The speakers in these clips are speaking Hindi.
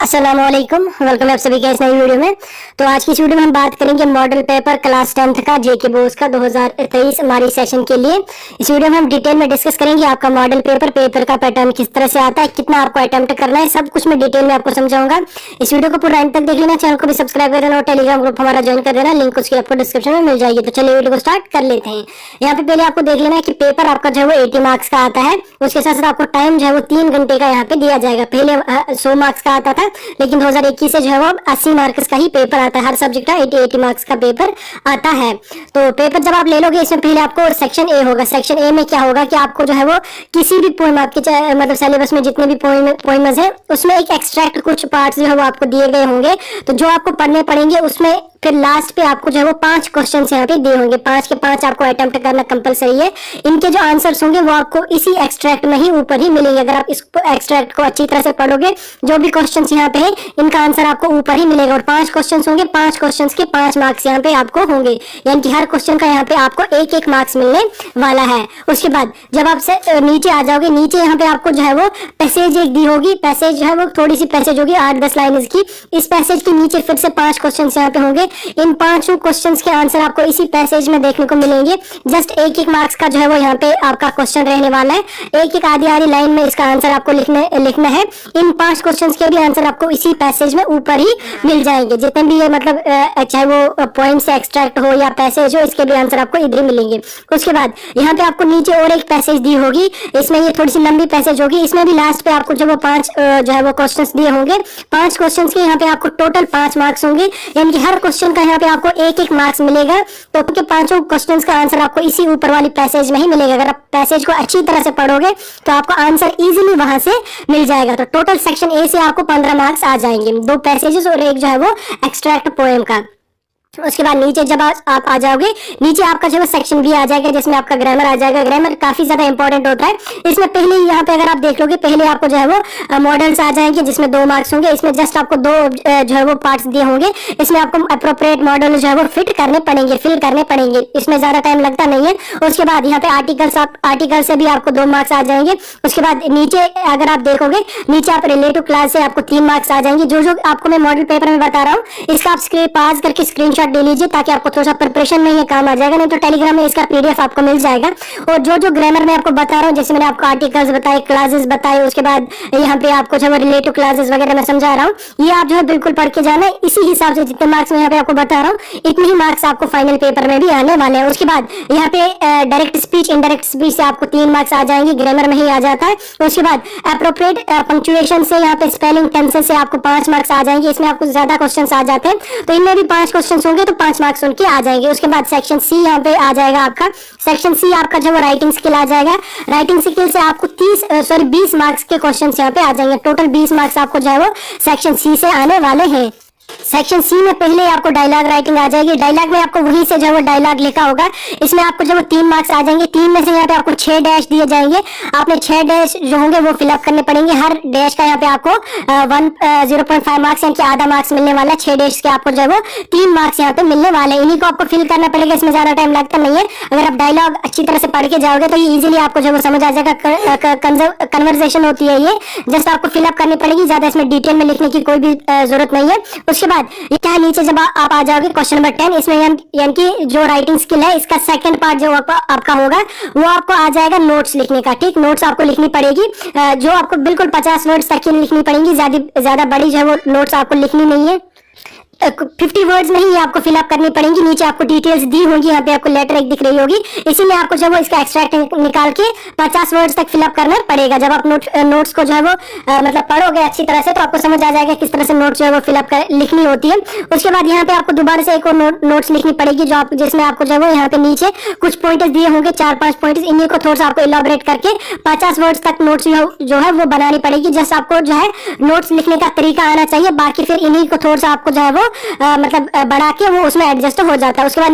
अस्सलाम वालेकुम, वेलकम आप सभी का इस नई वीडियो में। तो आज की इस वीडियो में हम बात करेंगे मॉडल पेपर क्लास 10th का जेके बोस का 2023 हमारी सेशन के लिए। इस वीडियो में हम डिटेल में डिस्कस करेंगे आपका मॉडल पेपर का पैटर्न किस तरह से आता है, कितना आपको अटेम्प्ट करना है, सब कुछ मैं डिटेल में आपको समझाऊंगा। इस वीडियो को पूरा एंड तक देख लेना, चैनल को भी सब्सक्राइब कर देना और टेलीग्राम ग्रुप हमारा ज्वाइन कर देना, लिंक उसकी आपको डिस्क्रिप्शन में मिल जाएगी। तो चलिए वीडियो को स्टार्ट कर लेते हैं। यहाँ पे पहले आपको देख लेना है कि पेपर आपका जो है वो 80 मार्क्स का आता है। उसके साथ साथ आपको टाइम जो है वो 3 घंटे का यहाँ पे दिया जाएगा। पहले 100 मार्क्स का आता था, लेकिन 2021 से जो है वो 80 मार्क्स का ही पेपर आता है। हर सब्जेक्ट का 80 मार्क्स का पेपर आता है। तो पेपर जब आप ले लोगे, इसमें पहले आपको सेक्शन ए होगा। सेक्शन ए में क्या होगा कि आपको जो है वो किसी भी पोएम आपके मतलब सिलेबस में जितने भी पोएम्स है उसमें एक एक्सट्रैक्ट कुछ पार्ट्स जो है वो आपको दिए गए होंगे, तो जो आपको पढ़ने पड़ेंगे उसमें फिर लास्ट पे आपको जो है वो 5 क्वेश्चन यहाँ पे दिए होंगे। 5 के 5 आपको अटेम्प्ट करना कंपलसरी है। इनके जो आंसर्स होंगे वो आपको इसी एक्सट्रैक्ट में ही ऊपर ही मिलेंगे। अगर आप इस एक्सट्रैक्ट को अच्छी तरह से पढ़ोगे, जो भी क्वेश्चंस यहाँ पे है इनका आंसर आपको ऊपर ही मिलेगा। और 5 क्वेश्चंस होंगे, 5 क्वेश्चंस के 5 मार्क्स यहाँ पे आपको होंगे, यानी कि हर क्वेश्चन का यहाँ पे आपको एक मार्क्स मिलने वाला है। उसके बाद जब आप नीचे आ जाओगे, नीचे यहाँ पे आपको जो है वो पैसेज एक दी होगी। पैसेज जो है वो थोड़ी सी पैसेज होगी, 8-10 लाइन इसकी। इस पैसेज के नीचे फिर से 5 क्वेश्चन यहाँ पे होंगे। इन 5 क्वेश्चंस के आंसर आपको इसी पैसेज में देखने को मिलेंगे। जस्ट एक मार्क्स का जो है वो यहाँ पे आपका क्वेश्चन रहने वाला है। एक आधी लाइन में इसका आंसर आपको लिखना है। इन 5 क्वेश्चंस के भी आंसर आपको इसी पैसेज में ऊपर ही मिल जाएंगे। जितने भी ये मतलब चाहे वो पॉइंट से एक्सट्रैक्ट हो या पैसेज हो, इसके भी आंसर आपको इधर ही मिलेंगे। उसके बाद यहाँ पे आपको नीचे और एक पैसेज दी होगी। इसमें ये थोड़ी सी लंबी पैसेज होगी। इसमें भी लास्ट पे आपको जो वो 5 जो है वो क्वेश्चंस दिए होंगे। 5 क्वेश्चंस के यहाँ पे आपको टोटल 5 मार्क्स होंगे, यानी कि हर क्वेश्चन का यहाँ पे आपको एक मार्क्स मिलेगा। तो आपके 5 क्वेश्चंस का आंसर आपको इसी ऊपर वाली पैसेज में ही मिलेगा। अगर आप पैसेज को अच्छी तरह से पढ़ोगे तो आपको आंसर इजीली वहां से मिल जाएगा। तो टोटल सेक्शन ए से आपको 15 मार्क्स आ जाएंगे, 2 पैसेजेस और एक जो है वो एक्सट्रैक्ट पोएम का। उसके बाद नीचे जब आप आ जाओगे, नीचे आपका जो है सेक्शन बी आ जाएगा, जिसमें आपका ग्रामर आ जाएगा। ग्रामर काफी ज्यादा इंपॉर्टेंट होता है। इसमें पहले यहाँ पे अगर आप देख लोगे, पहले आपको जो है वो मॉडल्स आ जाएंगे जिसमें 2 मार्क्स होंगे। इसमें जस्ट आपको 2 जो है वो पार्ट्स दिए होंगे। इसमें आपको अप्रोप्रिएट मॉडल जो है वो फिल करने पड़ेंगे। इसमें ज्यादा टाइम लगता नहीं है। उसके बाद यहाँ पे आर्टिकल से भी आपको 2 मार्क्स आ जाएंगे। उसके बाद नीचे अगर आप देखोगे, नीचे आप रिलेटिव क्लास से आपको 3 मार्क्स आ जाएंगे। जो आपको मैं मॉडल पेपर में बता रहा हूँ, इसका आप स्क्रीन पास करके स्क्रीनशॉट दे लीजिए, ताकि आपको थोड़ा सा प्रिपरेशन में ये काम आ जाएगा। नहीं तो टेलीग्राम में इसका पीडीएफ आपको मिल जाएगा। और जो ग्रामर में आपको बता रहा हूँ, जैसे मैंने आपको आर्टिकल्स बताए, क्लासेस बताए, उसके बाद यहाँ पे आपको जो है रिलेटिव क्लासेस वगैरह मैं समझा रहा हूँ, ये आप जो है बिल्कुल पढ़ के जाना है। इसी हिसाब से जितने मार्क्स मैं यहाँ पे आपको बता रहा हूँ, इतने ही मार्क्स आपको फाइनल पेपर में भी आने वाले हैं। उसके बाद यहाँ पे डायरेक्ट स्पीच, इनडायरेक्ट स्पीच से आपको 3 मार्क्स आ जाएंगे, ग्रामर में ही आ जाता है। उसके बाद एप्रोप्रिएट पंक्चुएशन से, यहाँ पे स्पेलिंग टेंसेस से आपको 5 मार्क्स आ जाएंगे। इसमें आपको ज्यादा क्वेश्चन आ जाते हैं, तो इनमें भी 5 क्वेश्चन होंगे, तो 5 मार्क्स उनके आ जाएंगे। उसके बाद सेक्शन सी यहाँ पे आ जाएगा आपका। सेक्शन सी आपका जो राइटिंग स्किल आ जाएगा। राइटिंग स्किल से आपको 20 मार्क्स के क्वेश्चन यहाँ पे आ जाएंगे। टोटल 20 मार्क्स आपको जो है वो सेक्शन सी से आने वाले हैं। सेक्शन सी में पहले आपको डायलॉग राइटिंग आ जाएगी। डायलॉग में आपको वहीं से जो है डायलॉग लिखा होगा। इसमें आपको जो 3 मार्क्स आ जाएंगे। 3 में से यहाँ पे आपको 6 डैश दिए जाएंगे। आपने 6 डैश जो होंगे वो फिलअप करने पड़ेंगे। हर डैश का यहाँ पे आपको 0.5 मार्क्स यानी कि आधा मार्क्स मिलने वाला है। 6 डैश के आपको जो है वो 3 मार्क्स यहाँ पे मिलने वाले हैं। इन्हीं को आपको फिल करना पड़ेगा। इसमें ज्यादा टाइम लगता नहीं है। अगर आप डायलॉग अच्छी तरह से पढ़ के जाओगे तो ये इजीली आपको जो है समझ आ जाएगा। कन्वर्सेशन होती है ये, जस्ट आपको फिलअप करनी पड़ेगी। ज्यादा इसमें डिटेल में लिखने की कोई भी जरूरत नहीं है। उसके बाद ये क्या, नीचे जब आप आ जाओगे क्वेश्चन नंबर 10, इसमें यानी कि जो राइटिंग स्किल है, इसका सेकंड पार्ट जो आपका होगा वो आपको आ जाएगा नोट्स लिखने का। ठीक, नोट्स आपको लिखनी पड़ेगी, जो आपको बिल्कुल 50 वर्ड्स तक की लिखनी पड़ेंगी। ज्यादा बड़ी जो है वो नोट्स आपको लिखनी नहीं है। 50 वर्ड्स में ही आपको फिलअप करनी पड़ेंगी। नीचे आपको डिटेल्स दी होंगी, यहाँ पे आपको लेटर एक दिख रही होगी, इसी में आपको जो वो इसका एक्सट्रैक्ट निकाल के 50 वर्ड्स तक फिलअप करना पड़ेगा। जब आप नोट्स को जो है वो मतलब पढ़ोगे अच्छी तरह से, तो आपको समझ आ जाएगा किस तरह से नोट्स जो है वो फिलअप लिखनी होती है। उसके बाद यहाँ पे आपको दोबारा से एक और नोट्स लिखनी पड़ेगी, जिसमें आपको जो है वो यहाँ पे नीचे कुछ पॉइंट्स दिए होंगे, 4-5 पॉइंट्स। इन्हीं को थोड़ा सा आपको इलाबोरेट करके 50 वर्ड्स तक नोट्स जो है वो बनानी पड़ेगी। जस्ट आपको जो है नोट्स लिखने का तरीका आना चाहिए। बाकी फिर इन्हीं को थोड़ा सा आपको जो है वो मतलब बढ़ा के वो उसमें एडजस्ट हो जाता है। उसके बाद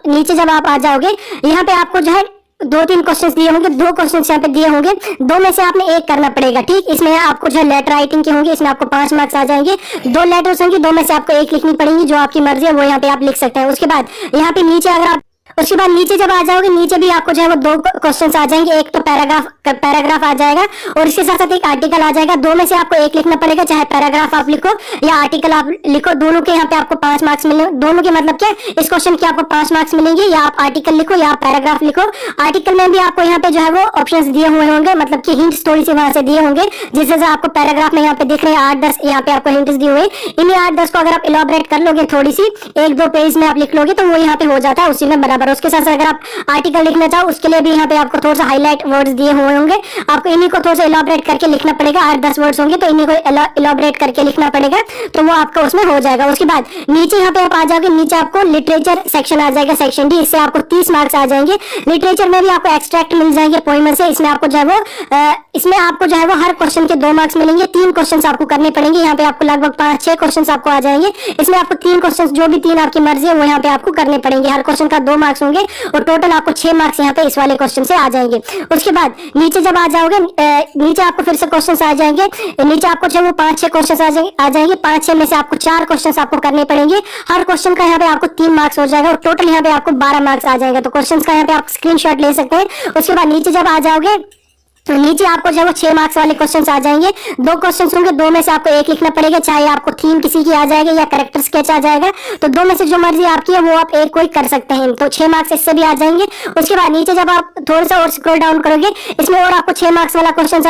नीचे जब आप आ जाओगे, यहाँ पे आपको जो है 2-3 क्वेश्चन दिए होंगे। 2 क्वेश्चन यहाँ पे दिए होंगे, 2 में से आपने एक करना पड़ेगा। ठीक, इसमें आपको जो लेटर राइटिंग के होंगे, इसमें आपको 5 मार्क्स आ जाएंगे। 2 लेटर्स होंगे, 2 में से आपको एक लिखनी पड़ेगी। जो आपकी मर्जी है वो यहाँ पे आप लिख सकते हैं। उसके बाद यहाँ पे नीचे अगर आप उसके बाद नीचे जब आ जाओगे, नीचे भी आपको जो है वो दो क्वेश्चंस आ जाएंगे, एक तो पैराग्राफ आ जाएगा और इसके साथ साथ एक आर्टिकल आ जाएगा। दो में से आपको एक लिखना पड़ेगा, चाहे पैराग्राफ आप लिखो या आर्टिकल आप लिखो, दोनों के यहाँ पे आपको 5 मार्क्स मिलेंगे। दोनों के मतलब क्या, इस क्वेश्चन के आपको 5 मार्क्स मिलेंगे, या आप आर्टिकल लिखो या आप पैराग्राफ लिखो। आर्टिकल में भी आपको यहाँ पे जो है वो ऑप्शंस दिए हुए होंगे, मतलब कि हिंट्स थोड़ी सी वहां से दिए होंगे, जिस जैसे आपको पैराग्राफ में यहाँ पे दिख रहे हैं 8-10 यहाँ पे आपको हिंट्स दिए हुए। इन्हीं 8-10 को अगर आप इलाबोरेट कर लोगे, थोड़ी सी 1-2 पेज में आप लिख लोगे तो वो यहाँ पे हो जाता है उसी में बराबर। उसके साथ अगर आप आर्टिकल लिखना चाहो उसके लिए भी यहाँ पे आपको थोड़ा सा हाईलाइट वर्ड्स दिए हुए होंगे, आपको इन्हीं को थोड़ा सा इलाबोरेट करके लिखना पड़ेगा। 8-10 वर्ड्स होंगे तो इन्हीं को इलाबोरेट करके लिखना पड़ेगा, तो वो आपका उसमें हो जाएगा। उसके बाद नीचे यहाँ पे आप आ जाओगे, नीचे आपको लिटरेचर सेक्शन आ जाएगा, सेक्शन डी, इससे आपको 30 मार्क्स आ जाएंगे। लिटरेचर में भी आपको एक्सट्रैक्ट मिल जाएंगे पोएम से, इसमें आपको जो है वो हर क्वेश्चन के 2 मार्क्स मिलेंगे। 3 क्वेश्चन आपको करने पड़ेंगे, यहाँ पे आपको लगभग 5-6 क्वेश्चन आपको आ जाएंगे। इसमें आपको 3 क्वेश्चन, जो भी 3 आपकी मर्जी है वो यहाँ पे आपको करने पड़ेंगे। हर क्वेश्चन का 2 मार्क्स होंगे और टोटल आपको 6 मार्क्स यहाँ पे इस वाले क्वेश्चन से आ जाएंगे। उसके बाद नीचे जब आ जाओगे, नीचे आपको फिर से क्वेश्चन आ जाएंगे। नीचे आपको जो है वो 5-6 क्वेश्चन आ जाएंगे। 5-6 में से आपको 4 क्वेश्चन आपको करने पड़ेंगे। हर क्वेश्चन का यहाँ पे आपको 3 मार्क्स हो जाएगा और टोटल यहाँ पे आपको 12 मार्क्स आ जाएगा। तो क्वेश्चन का यहाँ पे आप स्क्रीनशॉट ले सकते हैं। उसके बाद नीचे जब आ जाओगे तो नीचे आपको जो है वो 6 मार्क्स वाले क्वेश्चंस आ जाएंगे। 2 क्वेश्चंस होंगे, 2 में से आपको एक लिखना पड़ेगा, चाहे आपको थीम किसी की आ जाएगा या कैरेक्टर स्केच आ जाएगा। तो 2 में से जो मर्जी आपकी है वो आप एक कोई कर सकते हैं, तो 6 मार्क्स इससे भी आ जाएंगे। उसके बाद नीचे जब आप थोड़ा सा और स्क्रॉल डाउन करोगे, इसमें और आपको 6 मार्क्स वाला क्वेश्चन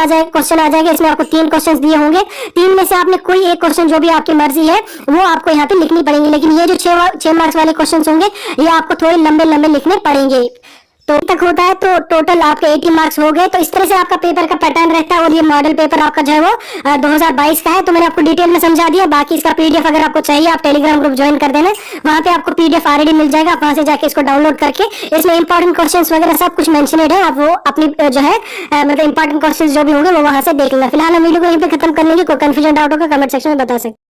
आ जाएगा। इसमें आपको 3 क्वेश्चन दिए होंगे, 3 में से आपने कोई एक क्वेश्चन जो भी आपकी मर्जी है वो आपको यहाँ पे लिखनी पड़ेंगे। लेकिन ये जो 6 मार्क्स वाले क्वेश्चन होंगे ये आपको थोड़े लंबे लंबे लिखने पड़ेंगे। तो तक होता है तो टोटल आपके 80 मार्क्स हो गए। तो इस तरह से आपका पेपर का पैटर्न रहता है और ये मॉडल पेपर आपका जो है वो 2022 का है। तो मैंने आपको डिटेल में समझा दिया। बाकी इसका पीडीएफ अगर आपको चाहिए आप टेलीग्राम ग्रुप ज्वाइन कर देना, वहाँ पे आपको पीडीएफ ऑलरेडी मिल जाएगा। आप वहाँ से जाके इसको डाउनलोड करके इसमें इंपॉर्टेंट क्वेश्चंस वगैरह सब कुछ मेंशनेड है, आप वो अपनी जो है मतलब इंपॉर्टेंट क्वेश्चंस जो भी होंगे वो वहाँ से देख लेना। फिलहाल हम वीडियो को यहीं पे खत्म कर लेंगे। कोई कंफ्यूजन डाउट होगा कमेंट सेक्शन में बता सकते।